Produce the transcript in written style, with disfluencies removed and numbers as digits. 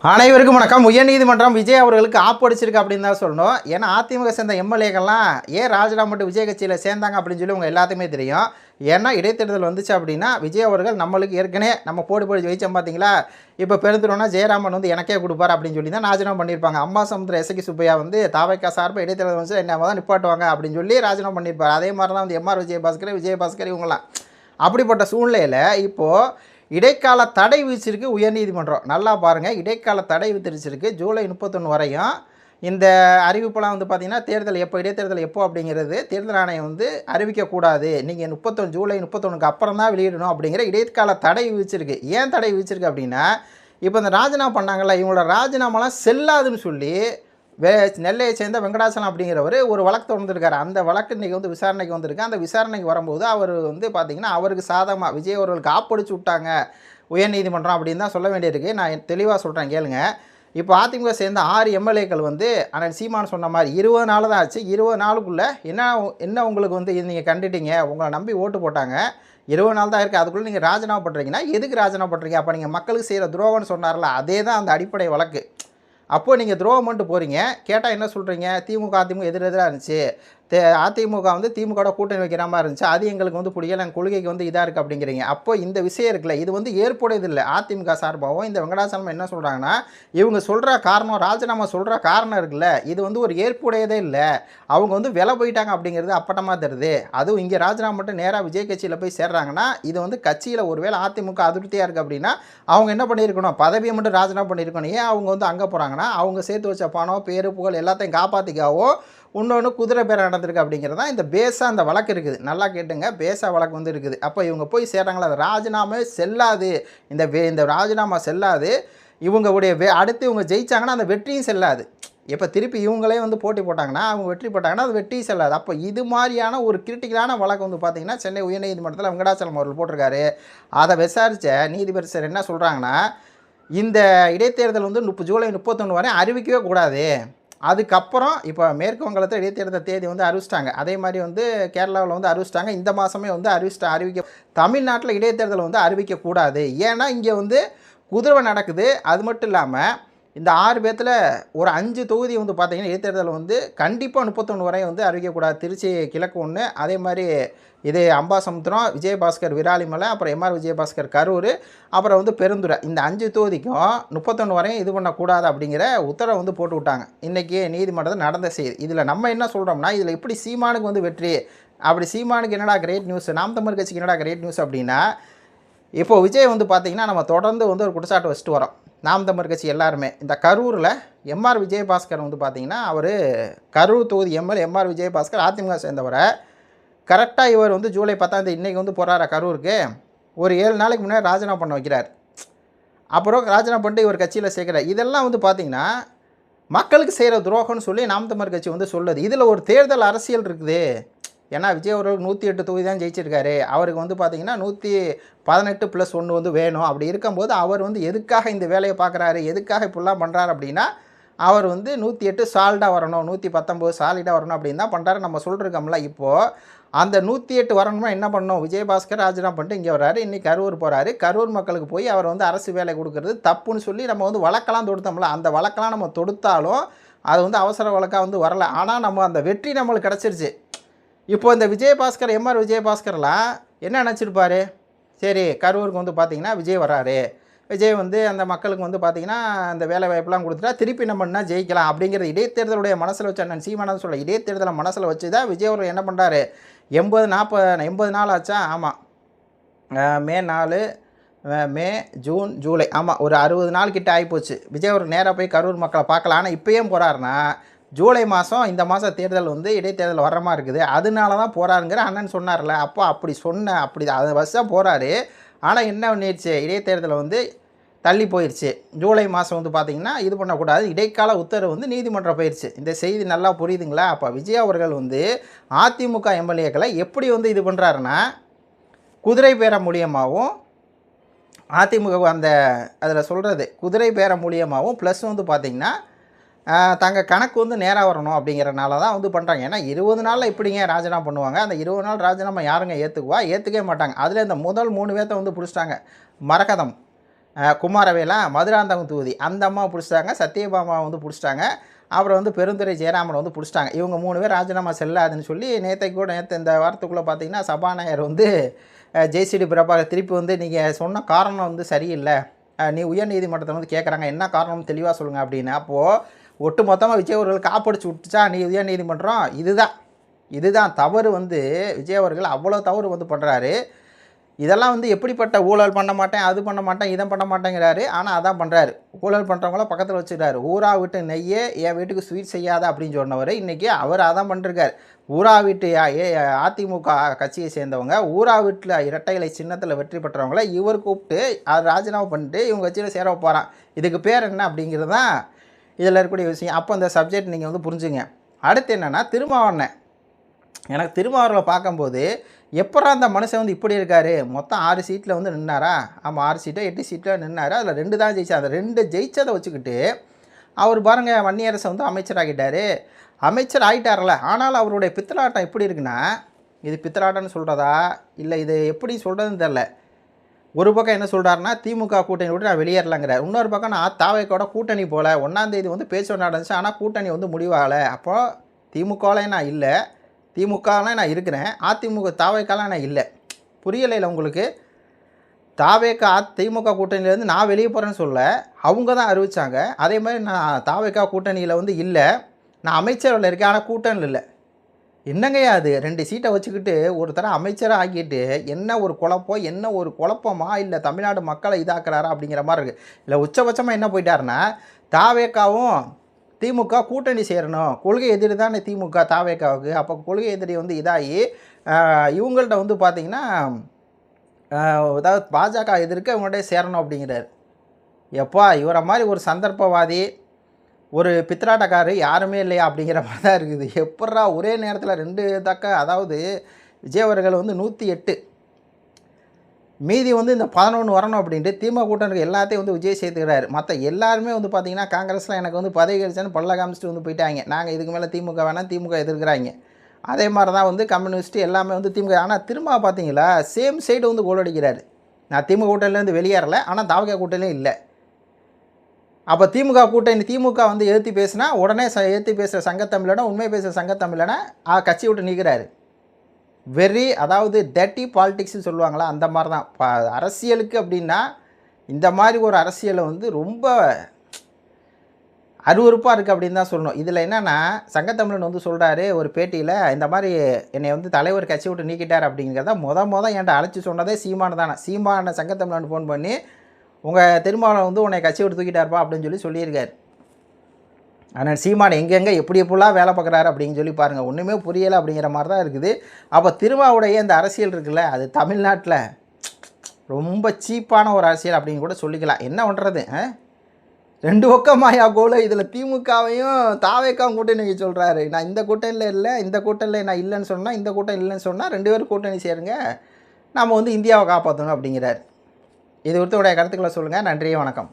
அனைவருக்கும் வணக்கம். உயர்நீதிமன்றம் விஜய் அவர்களுக்கு ஆப்படிச்சிருக்கு அப்படின்னு தான் சொல்லணும். ஏன்னா அதிமுக சேர்ந்த எம்எல்ஏக்கள்லாம் ஏன் ராஜினாமா மட்டும் விஜய் கட்சியில் சேர்ந்தாங்க அப்படின்னு சொல்லி உங்கள் எல்லாத்துக்குமே தெரியும். ஏன்னா இடைத்தேர்தல் வந்துச்சு அப்படின்னா விஜய் அவர்கள் நம்மளுக்கு ஏற்கனவே நம்ம போடி ஜெயிச்சோம் பார்த்தீங்களா, இப்போ பெருந்துருவனா ஜெயராமன் வந்து எனக்கே கொடுப்பார் அப்படின்னு சொல்லி தான் ராஜினாமா பண்ணியிருப்பாங்க. அம்பாசமுத்திர எஸ்கி சுப்பையா வந்து தாவைக்கா சார்பாக இடைத்தேர்தல் வந்து என்ன தான் நிப்பாட்டுவாங்க அப்படின்னு சொல்லி ராஜினாமா பண்ணியிருப்பார். அதே மாதிரி தான் வந்து எம்ஆர் விஜயபாஸ்கர் இவங்களாம். அப்படிப்பட்ட சூழ்நிலையில் இப்போது இடைக்கால தடை விதிச்சிருக்கு உயர்நீதிமன்றம். நல்லா பாருங்கள், இடைக்கால தடை விதிச்சிருக்கு ஜூலை 31 வரையும். இந்த அறிவிப்பெல்லாம் வந்து பார்த்திங்கன்னா தேர்தல் எப்போ, இடைத்தேர்தல் எப்போ அப்படிங்கிறது தேர்தல் ஆணையம் வந்து அறிவிக்கக்கூடாது, நீங்கள் ஜூலை 31க்கு அப்புறம் தான் வெளியிடணும் அப்படிங்கிற இடைக்கால தடை விதிச்சிருக்கு. ஏன் தடை விதிச்சிருக்கு அப்படின்னா, இப்போ இந்த ராஜினாமா பண்ணாங்கல்ல, இவங்களோட ராஜினாமாலாம் செல்லாதுன்னு சொல்லி நெல்லையை சேர்ந்த வெங்கடாச்சலம் அப்படிங்கிறவர் ஒரு வழக்கு தொடர்ந்துருக்காரு. அந்த வழக்கு இன்றைக்கி வந்து விசாரணைக்கு வந்திருக்கு. அந்த விசாரணைக்கு வரும்போது அவர் வந்து பார்த்திங்கன்னா அவருக்கு சாதகமாக விஜய் அவர்களுக்கு ஆப்படிச்சு விட்டாங்க உயர்நீதிமன்றம் அப்படின்னு தான் சொல்ல வேண்டியிருக்கு. நான் தெளிவாக சொல்கிறேன் கேளுங்க. இப்போ அதிமுக சேர்ந்த 6 எம்எல்ஏக்கள் வந்து அண்ணன் சீமான் சொன்ன மாதிரி 20 நாள் தான் ஆச்சு. 20 நாளுக்குள்ளே என்ன உங்களுக்கு வந்து இது நீங்கள் கண்டுட்டீங்க, உங்களை நம்பி ஓட்டு போட்டாங்க, 20 நாள் தான் இருக்குது, அதுக்குள்ளே நீங்கள் ராஜினாமா பண்ணுறீங்கன்னா எதுக்கு ராஜினாமா பண்ணுறீங்க? அப்போ நீங்கள் மக்களுக்கு செய்கிற துரோகம்னு சொன்னார்ல, அதே தான் அந்த அடிப்படை வழக்கு. அப்போது நீங்கள் துரோகம் பண்ணிட்டு போகிறீங்க. கேட்டால் என்ன சொல்கிறீங்க, அதிமுக எதிராக இருந்துச்சு, அதிமுக வந்து திமுக கூட்டணி வைக்கிற மாதிரி இருந்துச்சு, அது எங்களுக்கு வந்து பிடிக்கல, எங்கள் கொள்கைக்கு வந்து இதாக இருக்குது அப்படிங்கிறீங்க. அப்போ இந்த விஷயம் இருக்குல்ல, இது வந்து ஏற்புடையது இல்லை. அதிமுக சார்பாகவும் இந்த வெங்கடாச்சலம் என்ன சொல்கிறாங்கன்னா, இவங்க சொல்கிற காரணம், ராஜினாமா சொல்கிற காரணம் இருக்குல்ல, இது வந்து ஒரு ஏற்புடையதே இல்லை, அவங்க வந்து விலை போயிட்டாங்க அப்படிங்கிறது அப்பட்டமாக தருது. அதுவும் இங்கே ராஜினாமா மட்டும் நேராக விஜய் கட்சியில் போய் சேர்றாங்கன்னா, இது வந்து கட்சியில் ஒருவேளை அதிமுக அதிருப்தியாக இருக்குது அப்படின்னா அவங்க என்ன பண்ணியிருக்கணும், பதவியை மட்டும் ராஜினாமா பண்ணியிருக்கணும். ஏன் அவங்க வந்து அங்கே போகிறாங்கன்னா, அவங்க சேர்த்து வச்ச பணம், பேரு, புகழ் எல்லாத்தையும் காப்பாற்றிக்காவோ இன்னொன்று குதிரை பேர நடந்திருக்கு அப்படிங்கிறது தான் இந்த பேஸாக அந்த வழக்கு இருக்குது. நல்லா கேட்டுங்க, பேஸாக வழக்கு வந்து இருக்குது. அப்போ இவங்க போய் சேர்றாங்களா, அது ராஜினாமே செல்லாது, இந்த ராஜினாமா செல்லாது. இவங்களுடைய அடுத்து இவங்க ஜெயிச்சாங்கன்னா அந்த வெற்றியும் செல்லாது. இப்போ திருப்பி இவங்களே வந்து போட்டி போட்டாங்கன்னா, அவங்க வெற்றி போட்டாங்கன்னா அது வெற்றியும் செல்லாது. அப்போ இது மாதிரியான ஒரு கிரிட்டிக்கலான வழக்கு வந்து பார்த்திங்கன்னா சென்னை உயர்நீதிமன்றத்தில் வெங்கடாச்சலம் அவர்கள் போட்டிருக்காரு. அதை விசாரித்த நீதிபதி சார் என்ன சொல்கிறாங்கன்னா, இந்த இடைத்தேர்தல் வந்து ஜூலை 31 வரை அறிவிக்கவே கூடாது. அதுக்கப்புறம் இப்போ மேற்கு வங்கத்தில் இடைத்தேர்தல் தேதி வந்து அறிவிச்சிட்டாங்க. அதே மாதிரி வந்து கேரளாவில் வந்து அறிவிச்சிட்டாங்க. இந்த மாதமே வந்து அறிவிக்க தமிழ்நாட்டில் இடைத்தேர்தல் வந்து அறிவிக்கக்கூடாது. ஏன்னா இங்கே வந்து குதிரை நடக்குது. அது மட்டும் இல்லாமல் இந்த 6 பேர்த்தில் ஒரு 5 தொகுதி வந்து பார்த்திங்கன்னா இடைத்தேர்தல் வந்து கண்டிப்பாக 31 வரை வந்து அறிவிக்கக்கூடாது. திருச்சி கிழக்கு 1, அதே மாதிரி இதே அம்பாசமுத்திரம், விஜயபாஸ்கர் விராலிமலை, அப்புறம் எம்ஆர் விஜயபாஸ்கர் கரூர், அப்புறம் வந்து பெருந்துறை, இந்த 5 தொகுதிக்கும் 31 வரையும் இது பண்ணக்கூடாது அப்படிங்கிற உத்தரவை வந்து போட்டு விட்டாங்க. இன்றைக்கி நீதிமன்றத்தில் நடந்த செய்தி. இதில் நம்ம என்ன சொல்கிறோம்னா, இதில் எப்படி சீமானுக்கு வந்து வெற்றி, அப்படி சீமானுக்கு என்னடா கிரேட் நியூஸ், நாம் தமிழ் கட்சிக்கு என்னடா கிரேட் நியூஸ் அப்படின்னா, இப்போது விஜய் வந்து பார்த்திங்கன்னா நம்ம தொடர்ந்து வந்து ஒரு குற்றச்சாட்டு வச்சுட்டு வரோம். நாம் தமிழ் கட்சி எல்லாருமே இந்த கரூரில் எம்ஆர் விஜயபாஸ்கர் வந்து பார்த்திங்கன்னா அவர் கரூர் தொகுதி எம்ஆர் விஜயபாஸ்கர் அதிமுக சேர்ந்தவரை கரெக்டாக இவர் வந்து ஜூலை 10 இன்றைக்கி வந்து போகிறாரா கரூருக்கு, ஒரு 7 நாளைக்கு முன்னாடி ராஜினாமா பண்ண வைக்கிறார். அப்புறம் ராஜினாமா பண்ணிட்டு இவர் கட்சியில் சேர்க்குறார். இதெல்லாம் வந்து பார்த்திங்கன்னா மக்களுக்கு செய்கிற துரோகம்னு சொல்லி நாம் தமிழ் கட்சி வந்து சொல்லுது. இதில் ஒரு தேர்தல் அரசியல் இருக்குது. ஏன்னா விஜய் அவர்கள் 108 தொகுதி தான் ஜெயிச்சிருக்காரு. அவருக்கு வந்து பார்த்திங்கன்னா 118+1 வந்து வேணும். அப்படி இருக்கும்போது அவர் வந்து எதுக்காக இந்த வேலையை பார்க்குறாரு, எதுக்காக இப்படிலாம் பண்ணுறாரு அப்படின்னா, அவர் வந்து 108 சால்டாக வரணும், 119 சாலிடாக வரணும் அப்படின்னு தான் பண்ணுறாரு. நம்ம சொல்லிருக்கோம்ல. இப்போது அந்த 108 வரணும்னா என்ன பண்ணணும், விஜயபாஸ்கர் ராஜினாமா பண்ணிட்டு இங்கே வர்றாரு, இன்றைக்கி கரூர் போகிறாரு. கரூர் மக்களுக்கு போய் அவர் வந்து அரசு வேலை கொடுக்கறது தப்புன்னு சொல்லி நம்ம வந்து வழக்கெல்லாம் தொடுத்தோம்ல. அந்த வழக்கெல்லாம் நம்ம தொடுத்தாலும் அது வந்து அவசர வழக்காக வந்து வரல. ஆனால் நம்ம அந்த வெற்றி நம்மளுக்கு கிடச்சிருச்சு. இப்போ இந்த விஜயபாஸ்கர் எம்ஆர் விஜயபாஸ்கர்லாம் என்ன நினச்சிருப்பார், சரி கரூருக்கு வந்து பார்த்திங்கன்னா விஜய் வராரு, விஜய் வந்து அந்த மக்களுக்கு வந்து பார்த்திங்கன்னா அந்த வேலை வாய்ப்பெல்லாம் கொடுத்துட்டா திருப்பி நம்ம என்ன ஜெயிக்கலாம் அப்படிங்கிறது இடைத்தேர்தலுடைய மனசில் வச்சு அண்ணன் சீமானது சொல்ல, இடைத்தேர்தலை மனசில் வச்சு தான் விஜய் அவர்கள் என்ன பண்ணுறாரு, 80 நாள் ஆச்சா, ஆமாம், மே 4, மே, ஜூன், ஜூலை, ஆமாம், ஒரு 60 நாள் கிட்ட ஆகிப்போச்சு. விஜய் அவர் நேராக போய் கரூர் மக்களை பார்க்கலாம். ஆனால் இப்போயும் போகிறாருன்னா ஜூலை மாதம், இந்த மாதம் தேர்தல் வந்து இடைத்தேர்தல் வர்ற மாதிரி இருக்குது, அதனால தான் போகிறாருங்கிற அண்ணன் சொன்னார்ல. அப்போ அப்படி அதை வசா போகிறாரு. ஆனால் என்ன பண்ணிடுச்சு, இடைத்தேர்தலை வந்து தள்ளி போயிடுச்சு. ஜூலை மாதம் வந்து பார்த்திங்கன்னா இது பண்ணக்கூடாது, இடைக்கால உத்தரவு வந்து நீதிமன்றம் போயிடுச்சு. இந்த செய்தி நல்லா புரியுதுங்களா? அப்போ விஜய் அவர்கள் வந்து அதிமுக எம்எல்ஏக்களை எப்படி வந்து இது பண்ணுறாருன்னா, குதிரை பேரம் மூலியமாகவும் அதிமுக அந்த அதில் சொல்கிறது குதிரை பேரம் மூலியமாகவும் ப்ளஸ் வந்து பார்த்திங்கன்னா தங்க கணக்கு வந்து நேராக வரணும் அப்படிங்கிறனால தான் வந்து பண்ணுறாங்க. ஏன்னா 20 நாளில் எப்படிங்க ராஜினாமா பண்ணுவாங்க? அந்த 20 நாள் ராஜினாமா யாருங்க ஏற்றுக்கவே மாட்டாங்க. அதில் இந்த முதல் 3 பேர்த்த வந்து பிடிச்சிட்டாங்க. மரகதம், குமாரவேலா மதுராந்தகம் தொகுதி அந்த அம்மாவை பிடிச்சிட்டாங்க, சத்யபாமாவை வந்து பிடிச்சிட்டாங்க, அப்புறம் வந்து பெருந்துறை ஜெயராமனை வந்து பிடிச்சிட்டாங்க. இவங்க 3 பேர் ராஜினாமா செல்லாதுன்னு சொல்லி நேற்று இந்த வாரத்துக்குள்ளே பார்த்தீங்கன்னா சபாநாயகர் வந்து ஜேசிடி பிரபாகர் திருப்பி வந்து நீங்கள் சொன்ன காரணம் வந்து சரியில்லை, நீ உயர்நீதிமன்றத்தில் வந்து கேட்குறாங்க என்ன காரணம் தெளிவாக சொல்லுங்கள் அப்படின்னு. அப்போது ஒட்டு மொத்தமாக விஜய் அவர்கள் காப்படிச்சு விட்டுச்சா நீ உயர்நீதிமன்றம். இதுதான் தவறு வந்து விஜய் அவர்கள் அவ்வளோ தவறு வந்து பண்ணுறாரு. இதெல்லாம் வந்து எப்படிப்பட்ட ஊழல் பண்ண மாட்டேன், அது பண்ண மாட்டேன், இதை பண்ண மாட்டேங்கிறாரு. ஆனால் அதான் பண்ணுறாரு. ஊழல் பண்ணுறவங்கள பக்கத்தில் வச்சுக்கிறாரு. ஊரா வீட்டு நெய்யே என் வீட்டுக்கு ஸ்வீட் செய்யாத அப்படின்னு சொன்னவர் இன்றைக்கி அவர் அதான் பண்ணிருக்கார். ஊரா வீட்டு அதிமுக கட்சியை சேர்ந்தவங்க ஊரா வீட்டில் இரட்டை இலை சின்னத்தில் வெற்றி பெற்றவங்கள இவர் கூப்பிட்டு அவர் ராஜினாமா பண்ணிட்டு இவங்க கட்சியில் சேர போகிறான். இதுக்கு பேர் என்ன அப்படிங்கிறது தான் இதில் இருக்கக்கூடிய விஷயம். அப்போ அந்த சப்ஜெக்ட் நீங்கள் வந்து புரிஞ்சுங்க. அடுத்து என்னென்னா திருமாவளவன். எனக்கு திருமாவளவனை பார்க்கும்போது எப்படா அந்த மனுஷன் வந்து இப்படி இருக்கார், மொத்தம் 6 சீட்டில் வந்து நின்னாரா, ஆமாம் 6 சீட்டோ 8 சீட்டில் நின்னார், அதில் 2 தான் ஜெயிச்சார். அந்த 2 ஜெயிச்சதை வச்சுக்கிட்டு அவர் பாருங்கள் வன்னியரசை வந்து அமைச்சராகிட்டார். அமைச்சர் ஆகிட்டார்ல, ஆனாலும் அவருடைய பித்தலாட்டம் எப்படி இருக்குன்னா, இது பித்தலாட்டம்னு சொல்கிறதா இல்லை இது எப்படி சொல்கிறதுன்னு தெரில. ஒரு பக்கம் என்ன சொல்கிறாருன்னா திமுக கூட்டணி விட்டு நான் வெளியேறலாங்கிறார், இன்னொரு பக்கம் நான் தாவேக்கோட கூட்டணி போல் 1ஆம் தேதி வந்து பேச்சு நடந்துச்சு, ஆனால் கூட்டணி வந்து முடிவாகலை. அப்போது திமுகவில் நான் இல்லை, திமுகலாம் நான் இருக்கிறேன், அதிமுக தாவேக்காலாம் நான் இல்லை. புரியலையில் உங்களுக்கு. தாவேக்கா திமுக கூட்டணியிலேருந்து நான் வெளியே போகிறேன்னு சொல்ல அவங்க தான் அறிவித்தாங்க. அதே மாதிரி நான் தாவேக்கா கூட்டணியில் வந்து இல்லை, நான் அமைச்சரில் இருக்கேன், ஆனால் கூட்டணியில் இல்லை. என்னங்கய்யா அது 2 சீட்டை வச்சுக்கிட்டு ஒருத்தர அமைச்சராக ஆக்கிட்டு என்ன ஒரு குழப்பம், என்ன ஒரு குழப்பமா இல்லை தமிழ்நாடு மக்களை இதாக்குறாரா அப்படிங்கிற மாதிரி இருக்குது. இல்லை உச்சபட்சமாக என்ன போயிட்டாருன்னா தாவேக்காவும் திமுக கூட்டணி சேரணும், கொள்கை எதிரி தானே திமுக தாவேக்காவுக்கு, அப்போ கொள்கை எதிரி வந்து இதாகி இவங்கள்ட்ட வந்து பார்த்திங்கன்னா அதாவது பாஜக எதிர்க்க இவங்கள்ட்ட சேரணும் அப்படிங்கிறார். எப்பா இவரை மாதிரி ஒரு சந்தர்ப்பவாதி ஒரு பித்ராட்டக்காரர் யாருமே இல்லையா அப்படிங்கிற மாதிரி தான் இருக்குது. எப்பட்றா ஒரே நேரத்தில் 2 அதாவது விஜய் அவர்கள் வந்து 108 மீதி வந்து இந்த 11 வரணும் அப்படின்ட்டு திமுக கூட்டணிக்கு எல்லாத்தையும் வந்து விஜய் சேர்த்துக்கிறாரு. மற்ற எல்லாருமே வந்து பார்த்திங்கன்னா காங்கிரஸில் எனக்கு வந்து பதவி கிடைச்சான்னு பல்ல காமிச்சிட்டு வந்து போயிட்டாங்க, நாங்கள் இதுக்கு மேலே திமுக வேணாம் திமுக எதிர்க்கிறாங்க. அதே மாதிரி தான் வந்து கம்யூனிஸ்ட்டு எல்லாமே வந்து திமுக. ஆனால் திரும்ப பார்த்தீங்களா சேம் சைடு வந்து கோல் அடிக்கிறாரு. நான் திமுக கூட்டணிலேருந்து வெளியேறலை, ஆனால் தாவக கூட்டணியும் இல்லை. அப்போ திமுக கூட்டணி திமுக வந்து எதிர்த்து பேசினா உடனே எதிர்த்து பேசுகிற சங்கத்தமிழனா உண்மை பேசுகிற சங்கத்தமிழனா கட்சி விட்டு நிற்கிறாரு. அதாவது டர்ட்டி பாலிடிக்ஸ்னு சொல்லுவாங்களா அந்த மாதிரி தான். அரசியலுக்கு அப்படின்னா இந்த மாதிரி ஒரு அரசியலை வந்து ரொம்ப அருவருப்பாக இருக்குது அப்படின்னு தான் சொல்லணும். இதில் என்னென்னா சங்கத்தமிழன் வந்து சொல்கிறாரு ஒரு பேட்டியில், இந்த மாதிரி என்னை வந்து தலைவர் கட்சி விட்டு நீக்கிட்டார் அப்படிங்கிறத என்கிட்ட அழைச்சி சொன்னதே சீமானு தானே. சீமான சங்கத்தமிழன் ஃபோன் பண்ணி உங்கள் திருமாவளவன் வந்து உன்னை கட்சி விட்டு தூக்கிட்டார்ப்பா அப்படின்னு சொல்லியிருக்காரு. ஆனால் சீமான் எங்கெங்கே எப்படி எப்படிலாம் வேலை பார்க்குறாரு அப்படின்னு சொல்லி பாருங்கள், ஒன்றுமே புரியலை அப்படிங்கிற மாதிரி தான் இருக்குது. அப்போ திருமாவுடைய இந்த அரசியல் இருக்குல்ல, அது தமிழ்நாட்டில் ரொம்ப சீப்பான ஒரு அரசியல் அப்படின்னு கூட சொல்லிக்கலாம். என்ன பண்ணுறது, 2 பக்கமாயா கோல். இதில் திமுகவையும் தாவேக்காவும் கூட்டணி சொல்கிறாரு. நான் இந்த கூட்டணியில் இல்லை, இந்த கூட்டணியில் நான் இல்லைன்னு சொன்னால், இந்த கூட்டணி இல்லைன்னு சொன்னால் 2 பேரும் கூட்டணி சேருங்க, நம்ம வந்து இந்தியாவை காப்பாற்றணும் அப்படிங்கிறார். இது குறித்து உடைய கருத்துக்களை சொல்லுங்கள். நன்றி, வணக்கம்.